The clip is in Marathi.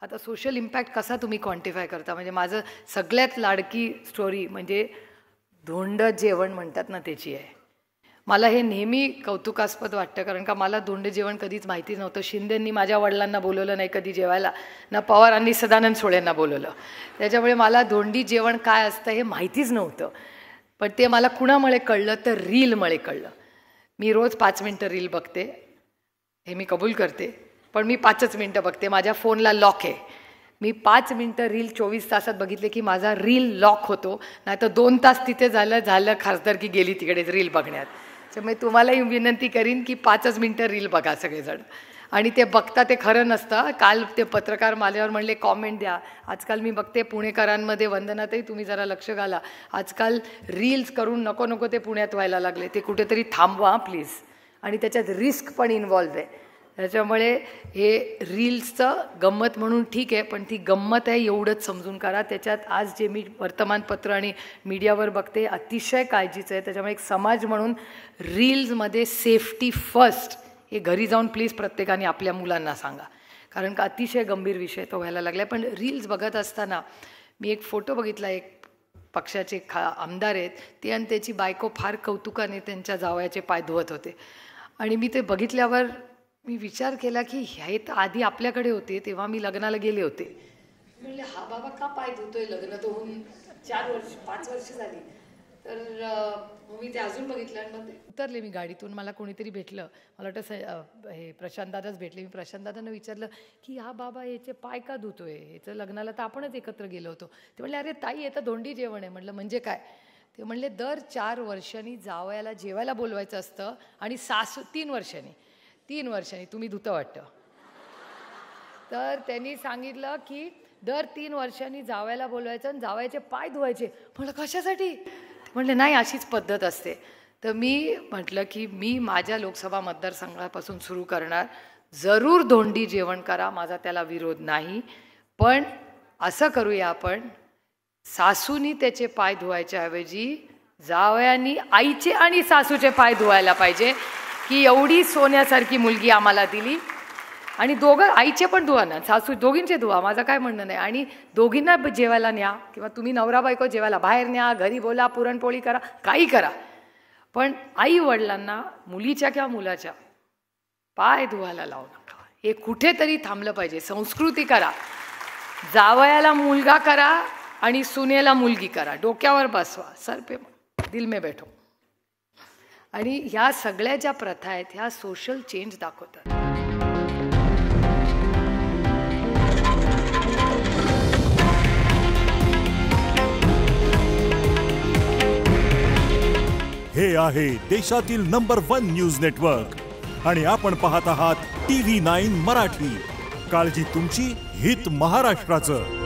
आता सोशल इम्पॅक्ट कसा तुम्ही क्वांटिफाय करता? म्हणजे माझं सगळ्यात लाडकी स्टोरी म्हणजे धोंड जेवण म्हणतात ना त्याची आहे. मला हे नेहमी कौतुकास्पद वाटतं, कारण का मला धोंड जेवण कधीच माहिती नव्हतं. शिंदेंनी माझ्या वडिलांना बोलवलं नाही कधी जेवायला, ना पवारांनी सदानंद सोळेंना बोलवलं. त्याच्यामुळे मला धोंडी जेवण काय असतं हे माहितीच नव्हतं. पण ते मला कुणामुळे कळलं तर रीलमुळे कळलं. मी रोज 5 मिनटं रील बघते, हे मी कबूल करते, पण मी 5च मिनटं बघते. माझ्या फोनला लॉक आहे. मी 5 मिनटं रील 24 तासात बघितले की माझा रील लॉक होतो, नाही तर 2 तास तिथे झालं खासदारकी गेली तिकडे रील बघण्यात. त्यामुळे तुम्हालाही विनंती करीन की 5च मिनटं रील बघा सगळेजण. आणि ते बघता ते खरं नसतं. काल ते पत्रकार माझ्यावर म्हणले कॉमेंट द्या. आजकाल मी बघते पुणेकरांमध्ये, वंदनातही तुम्ही जरा लक्ष घाला, आजकाल रील्स करून नको नको ते पुण्यात व्हायला लागले. ते कुठेतरी थांबवा प्लीज. आणि त्याच्यात रिस्क पण इन्व्हॉल्व आहे. त्याच्यामुळे हे रील्सचं गंमत म्हणून ठीक आहे, पण ती गंमत आहे एवढंच समजून करा. त्याच्यात आज जे मी वर्तमानपत्र आणि मीडियावर बघते अतिशय काळजीचं आहे. त्याच्यामुळे एक समाज म्हणून रील्समध्ये सेफ्टी फर्स्ट हे घरी जाऊन प्लीज प्रत्येकाने आपल्या मुलांना सांगा, कारण का अतिशय गंभीर विषय तो व्हायला लागला आहे. पण रील्स बघत असताना मी एक फोटो बघितला. एक पक्षाचे आमदार आहेत ते आणि त्याची बायको फार कौतुकाने त्यांच्या जावयाचे पाय धुवत होते. आणि मी ते बघितल्यावर मी विचार केला की हे तर आधी आपल्याकडे होते, तेव्हा मी लग्नाला गेले होते. म्हणले हा बाबा का पाय धुतोय, लग्न तर होऊन 5 वर्ष झाली. तर मी ते अजून बघितलं आणि मग उतरले मी गाडीतून. मला कोणीतरी भेटलं, मला वाटतं हे प्रशांत दादाच भेटले. मी प्रशांत दादांना विचारलं की हा बाबा याचे पाय का धुतोय, याचं लग्नाला तर आपणच एकत्र गेलो होतो. ते म्हणले अरे ताई येतं धोंडी जेवण आहे. म्हटलं म्हणजे काय? ते म्हणले दर 4 वर्षांनी जावयाला जेवायला बोलवायचं असतं आणि सासू 3 वर्षांनी तुम्ही धुतं वाटतं. तर त्यांनी सांगितलं की दर 3 वर्षांनी जावयाला बोलवायचं आणि जावयाचे पाय धुवायचे. म्हटलं कशासाठी? म्हटले नाही अशीच पद्धत असते. तर मी म्हटलं की मी माझ्या लोकसभा मतदारसंघापासून सुरू करणार. जरूर धोंडी जेवण करा, माझा त्याला विरोध नाही, पण असं करूया आपण सासूनी त्याचे पाय धुवायच्या ऐवजी जावयांनी आईचे आणि सासूचे पाय धुवायला पाहिजे की एवढी सोन्यासारखी मुलगी आम्हाला दिली. आणि दोघं आईचे पण धुवा ना, सासू दोघींचे धुवा, माझं काय म्हणणं नाही. आणि दोघींना जेवायला न्या किंवा तुम्ही नवरा बायको जेवायला बाहेर न्या, घरी बोला, पुरणपोळी करा, काही करा, पण आई वडिलांना मुलीच्या किंवा मुलाच्या पाय धुवायला लावू नका. हे कुठेतरी थांबलं पाहिजे. संस्कृती करा. जावयाला मुलगा करा आणि सुनेला मुलगी करा. डोक्यावर बसवा, सर पे दिल में बैठो. आणि ह्या सगळ्या ज्या प्रथा आहेत ह्या सोशल चेंज दाखवतात. हे आहे देशातील नंबर 1 न्यूज नेटवर्क आणि आपण पाहत आहात TV9 मराठी. काळजी तुमची, हित महाराष्ट्राचं.